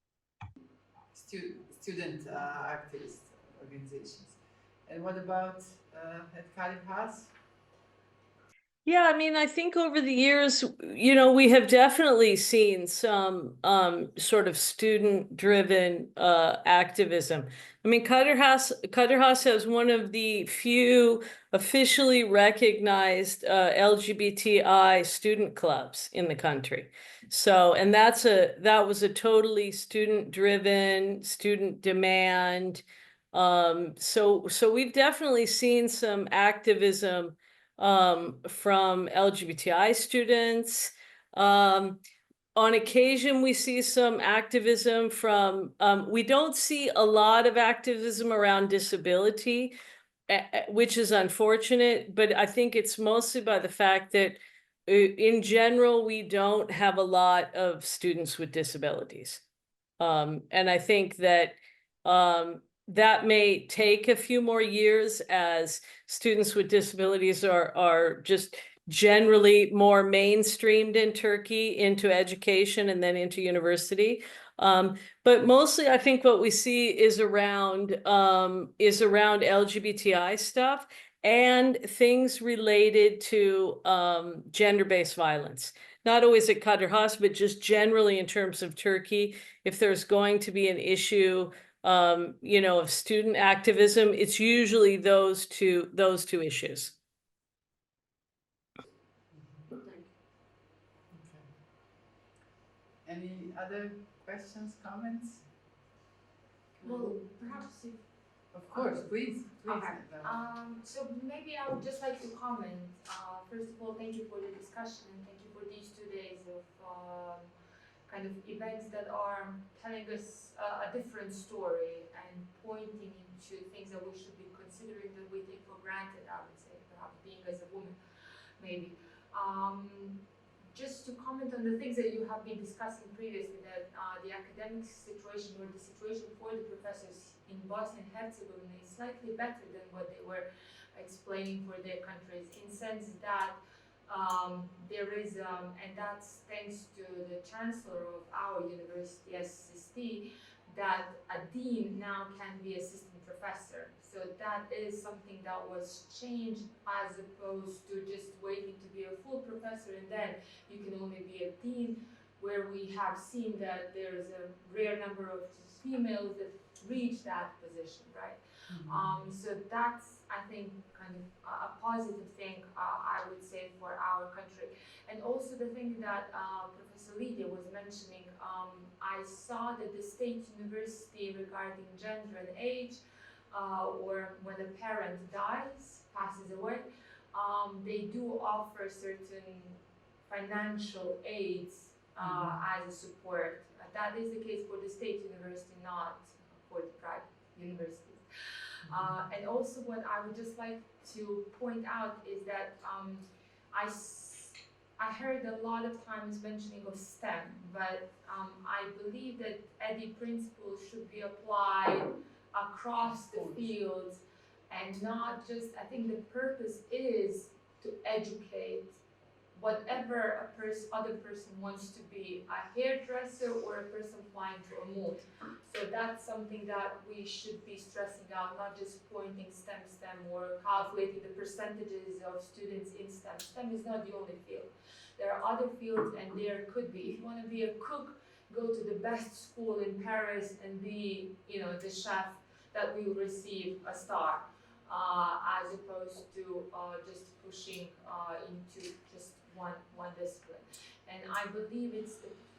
Student activist organizations. And what about at Kadir Has? Yeah, I mean, I think over the years, you know, we have definitely seen some sort of student-driven activism. I mean, Kadir Has has one of the few officially recognized LGBTI student clubs in the country. So, and that was a totally student-driven, student demand. So we've definitely seen some activism from LGBTI students. On occasion, we see some activism from, we don't see a lot of activism around disability, which is unfortunate, but I think it's mostly by the fact that in general, we don't have a lot of students with disabilities. And I think that that may take a few more years as students with disabilities are just generally more mainstreamed in Turkey into education and then into university. But mostly I think what we see is around LGBTI stuff and things related to gender-based violence. Not always at Kadir Has, but just generally in terms of Turkey, if there's going to be an issue you know, of student activism, it's usually those two issues. Okay. Any other questions, comments? Well, perhaps if, Of course, please. okay. So maybe I would just like to comment. First of all, thank you for the discussion and thank you for these 2 days of kind of events that are telling us a different story and pointing into things that we should be considering that we take for granted, I would say, perhaps being as a woman, maybe. Just to comment on the things that you have been discussing previously, that the academic situation or the situation for the professors in Bosnia and Herzegovina is slightly better than what they were explaining for their countries, in sense that there is, and that's thanks to the chancellor of our university, SST, that a dean now can be assistant professor. So that is something that was changed, as opposed to just waiting to be a full professor and then you can only be a dean, where we have seen that there's a rare number of females that reach that position, right? So that's, I think, kind of a positive thing, I would say, for our country. And also the thing that Professor Lidija was mentioning, I saw that the state university regarding gender and age, or when a parent dies, passes away, they do offer certain financial aids as a support. That is the case for the state university, not for the private universities. And also what I would just like to point out is that I heard a lot of times mentioning of STEM, but I believe that EDI principles should be applied across the fields and not just, I think the purpose is to educate whatever other person wants to be, a hairdresser or a person flying to a moon. So that's something that we should be stressing out, not just pointing STEM, or calculating the percentages of students in STEM. STEM is not the only field. There are other fields, and there could be. If you want to be a cook, go to the best school in Paris and be, the chef that will receive a star, as opposed to just pushing into just one discipline. And I believe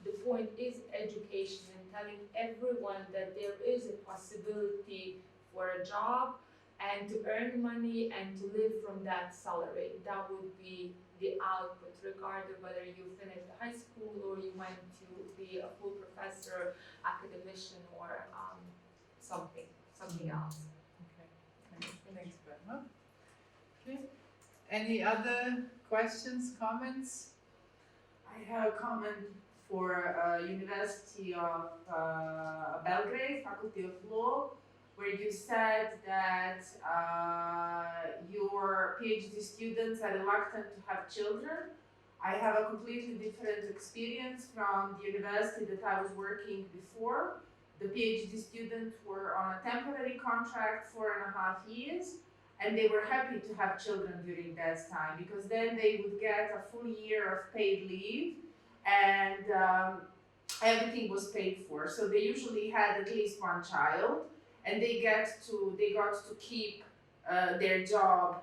the point is education and telling everyone that there is a possibility for a job and to earn money and to live from that salary. That would be the output, regardless of whether you finished high school or you went to be a full professor, academician, or something else. Okay, thanks, Brahma. Okay, any other questions, comments? I have a comment for University of Belgrade, Faculty of Law, where you said that your PhD students are reluctant to have children. I have a completely different experience from the university that I was working before. The PhD students were on a temporary contract 4.5 years, and they were happy to have children during that time, because then they would get a full year of paid leave, and everything was paid for. So they usually had at least one child, and they got to keep their job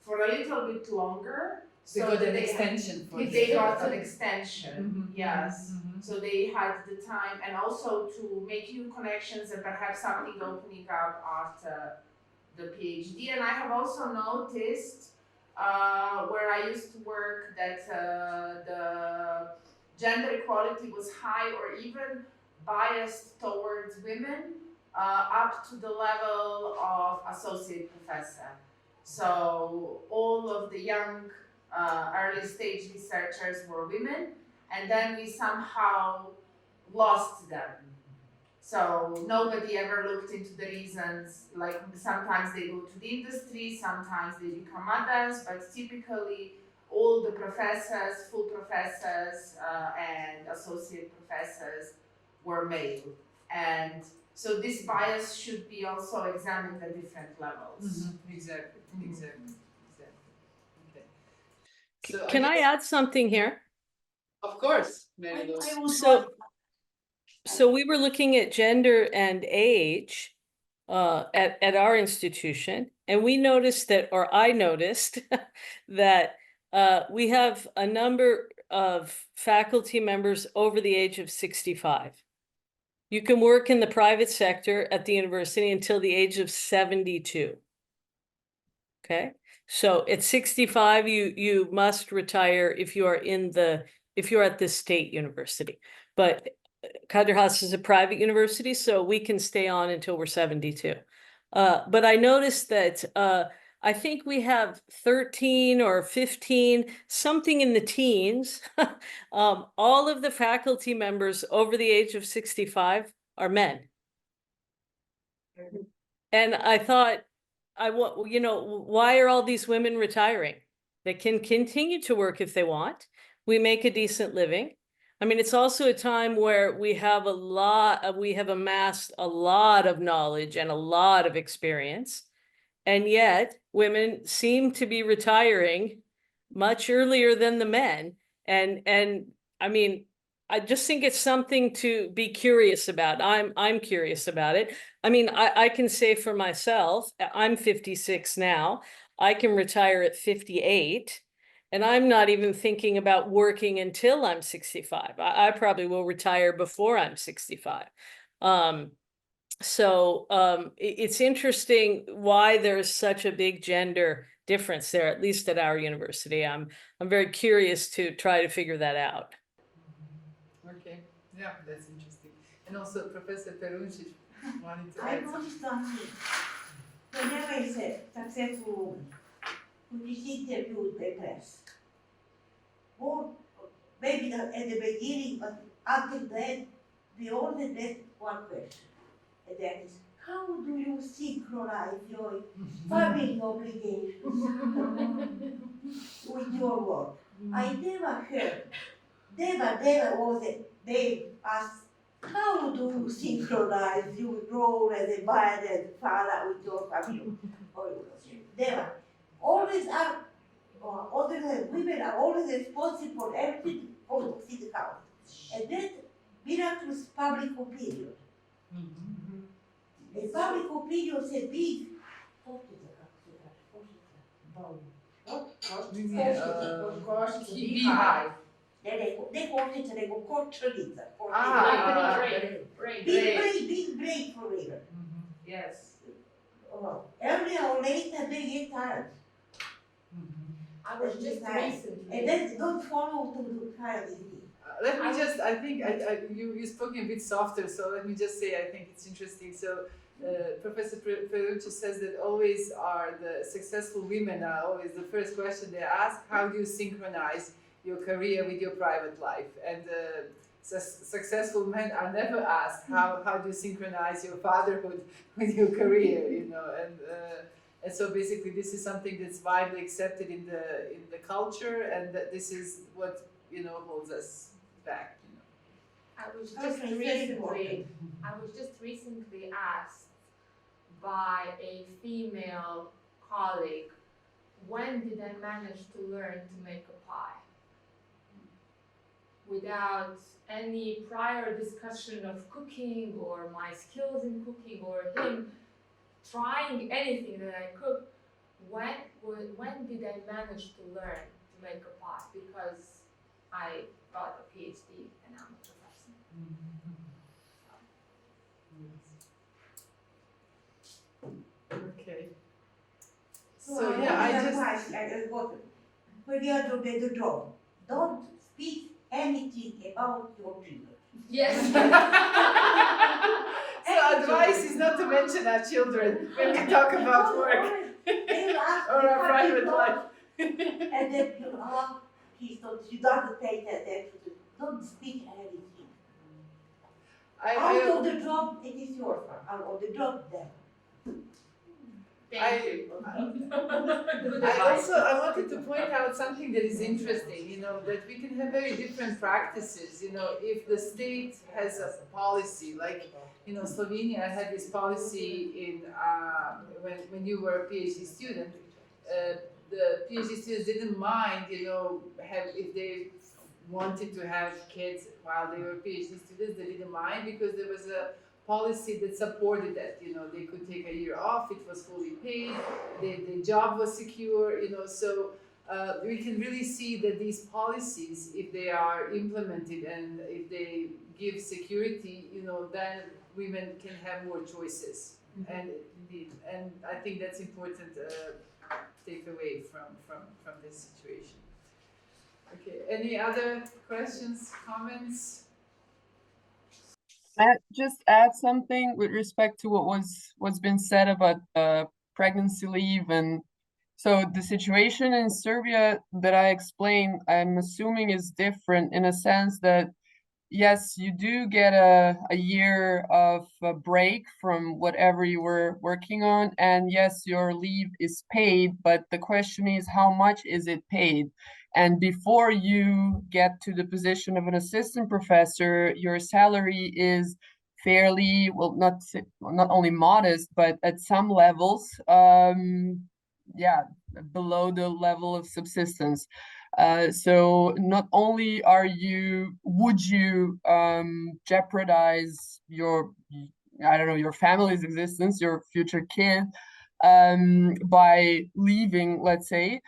for a little bit longer. They got an extension for They got an extension, Mm-hmm. yes. Mm-hmm. So they had the time, and also to make new connections and perhaps something opening up after the PhD. And I have also noticed where I used to work that the gender equality was high or even biased towards women up to the level of associate professor. So all of the young early stage researchers were women, and then we somehow lost them. So nobody ever looked into the reasons, like sometimes they go to the industry, sometimes they become mothers, but typically all the professors, full professors and associate professors were male. And so this bias should be also examined at different levels. Mm-hmm. Exactly. Okay. So Can I add something here? Of course, Mary Lou. So we were looking at gender and age at our institution, and we noticed that, or I noticed that we have a number of faculty members over the age of 65. You can work in the private sector at the university until the age of 72. Okay, so at 65, you must retire if you are at the state university. But Kadir Has is a private university, so we can stay on until we're 72. But I noticed that I think we have 13 or 15, something in the teens. All of the faculty members over the age of 65 are men. And I thought, why are all these women retiring? They can continue to work if they want. We make a decent living. I mean, it's also a time where we have amassed a lot of knowledge and a lot of experience. And yet women seem to be retiring much earlier than the men. And I mean, I just think it's something to be curious about. I'm curious about it. I mean, I can say for myself, I'm 56 now. I can retire at 58. And I'm not even thinking about working until I'm 65. I probably will retire before I'm 65. It's interesting why there's such a big gender difference there, at least at our university. I'm very curious to try to figure that out. Okay, yeah, that's interesting. And also Professor Peruncic wanted to I add something. noticed something. Whenever it's a successful who is interviewed by press, or maybe not at the beginning, but until then, they always ask one question, and that is, how do you synchronize your family obligations with your work? I never heard. Never was it. They asked, how do you synchronize your role as a mother and father with your family? Never. Always are, other women are always responsible for everything outside the house. And then miraculous public opinion. The public opinion said big. Beehive. They call it a culturalism. Big break for women. Yes. Earlier or later they get tired. I was just recently. And then don't follow to do tired. Let me just, I think you spoke a bit softer, so let me just say I think it's interesting. So Professor Prelucci says that always are the successful women are always the first question they ask, how do you synchronize your career with your private life? And successful men are never asked, how do you synchronize your fatherhood with your career, you know? And so basically this is something that's widely accepted in the culture, and that this is what, you know, holds us back, you know. I was just recently asked by a female colleague, when did I manage to learn to make a pie? Without any prior discussion of cooking or my skills in cooking or him trying anything that I cook, when did I manage to learn to make a pie? Because I got a PhD and I'm a professor. Okay. So yeah, I just when you are doing the job, don't speak anything about your children. Yes. so advice is not to mention our children when we talk about work or our private life. And then she doesn't pay attention. Don't speak anything. Out of the job, it is yours. Out of the job, then. Thank you. I wanted to point out something that is interesting, you know, that we can have very different practices, you know, if the state has a policy, like, you know, Slovenia had this policy in, when you were a PhD student, the PhD students didn't mind, you know, if they wanted to have kids while they were PhD students, they didn't mind because there was a policy that supported that, you know, they could take a year off, it was fully paid, the job was secure, you know, so we can really see that these policies, if they are implemented and if they give security, you know, then women can have more choices. And I think that's important take away from this situation. Okay, any other questions, comments? Just add something with respect to what's been said about pregnancy leave. And so the situation in Serbia that I explained, I'm assuming is different in a sense that yes, you do get a year of a break from whatever you were working on, and yes, your leave is paid, but the question is how much is it paid? And before you get to the position of an assistant professor, your salary is fairly, well, not only modest, but at some levels, yeah, below the level of subsistence. So not only would you jeopardize your, I don't know, your family's existence, your future kid, by leaving, let's say,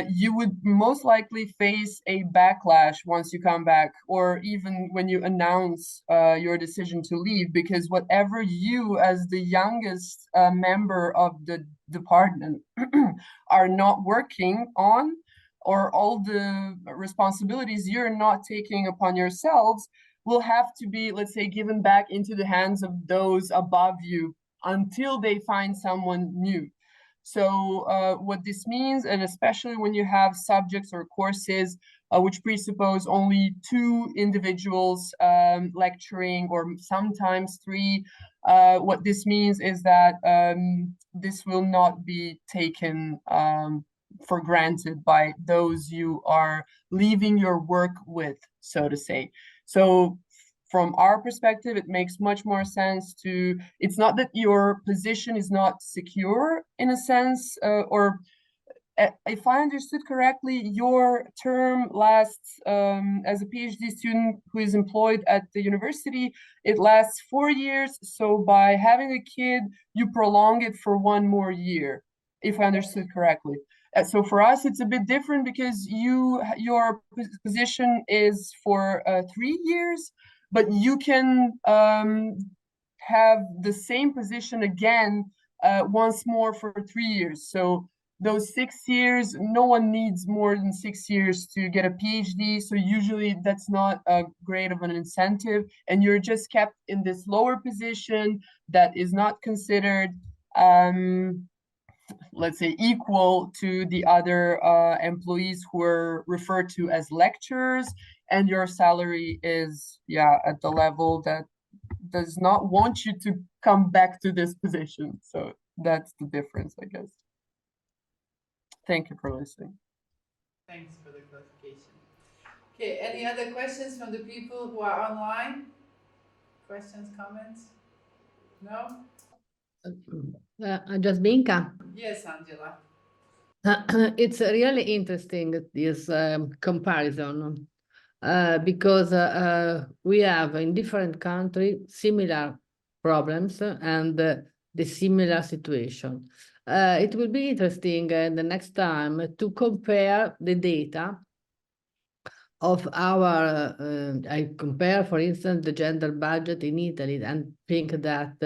you would most likely face a backlash once you come back, or even when you announce your decision to leave, because whatever you, as the youngest member of the department, are not working on, or all the responsibilities you're not taking upon yourselves, will have to be, let's say, given back into the hands of those above you until they find someone new. So what this means, and especially when you have subjects or courses which presuppose only 2 individuals lecturing, or sometimes 3, what this means is that this will not be taken for granted by those you are leaving your work with, so to say. So from our perspective, it makes much more sense to, it's not that your position is not secure in a sense, or if I understood correctly, your term lasts, as a PhD student who is employed at the university, it lasts 4 years. So by having a kid, you prolong it for 1 more year, if I understood correctly. So for us, it's a bit different because your position is for 3 years, but you can have the same position again once more for 3 years. So those 6 years, no one needs more than 6 years to get a PhD. So usually that's not a great of an incentive, and you're just kept in this lower position that is not considered, let's say, equal to the other employees who are referred to as lecturers, and your salary is, at the level that does not want you to come back to this position. So that's the difference, I guess. Thank you for listening. Thanks for the clarification. Okay, any other questions from the people who are online? Questions, comments? No? Jasminka, Yes, Angela. it's really interesting, this comparison, because we have in different countries similar problems and the similar situation. It will be interesting the next time to compare the data of our, I compare, for instance, the gender budget in Italy and think that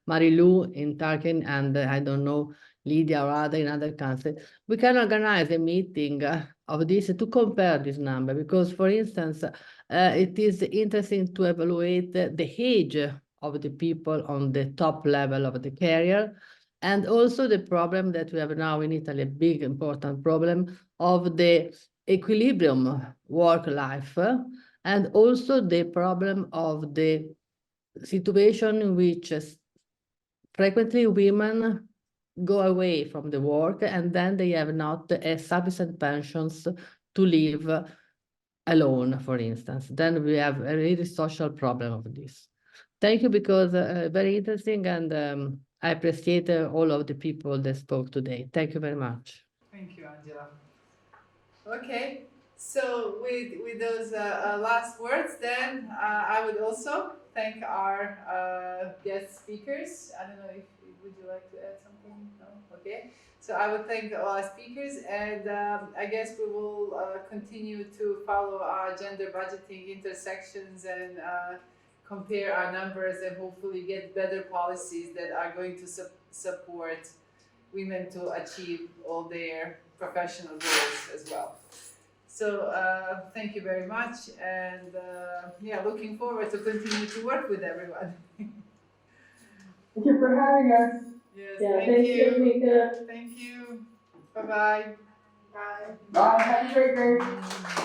Marilu in Turkey and I don't know, Lidija or other in other countries, we can organize a meeting of this to compare this number, because, for instance, it is interesting to evaluate the age of the people on the top level of the career, and also the problem that we have now in Italy, a big important problem of the equilibrium work-life, and also the problem of the situation in which frequently women go away from the work and then they have not sufficient pensions to live alone, for instance. Then we have a really social problem of this. Thank you, because very interesting, and I appreciate all of the people that spoke today. Thank you very much. Thank you, Angela. Okay, so with those last words, then I would also thank our guest speakers. I don't know if would you like to add something? No? Okay. So I would thank all our speakers, and I guess we will continue to follow our gender budgeting intersections and compare our numbers and hopefully get better policies that are going to support women to achieve all their professional goals as well. So thank you very much, and looking forward to continue to work with everyone. Thank you for having us. Yes, Yeah, thank you. Jasminka. Thank you. Bye-bye. Bye. Bye. Have a great day.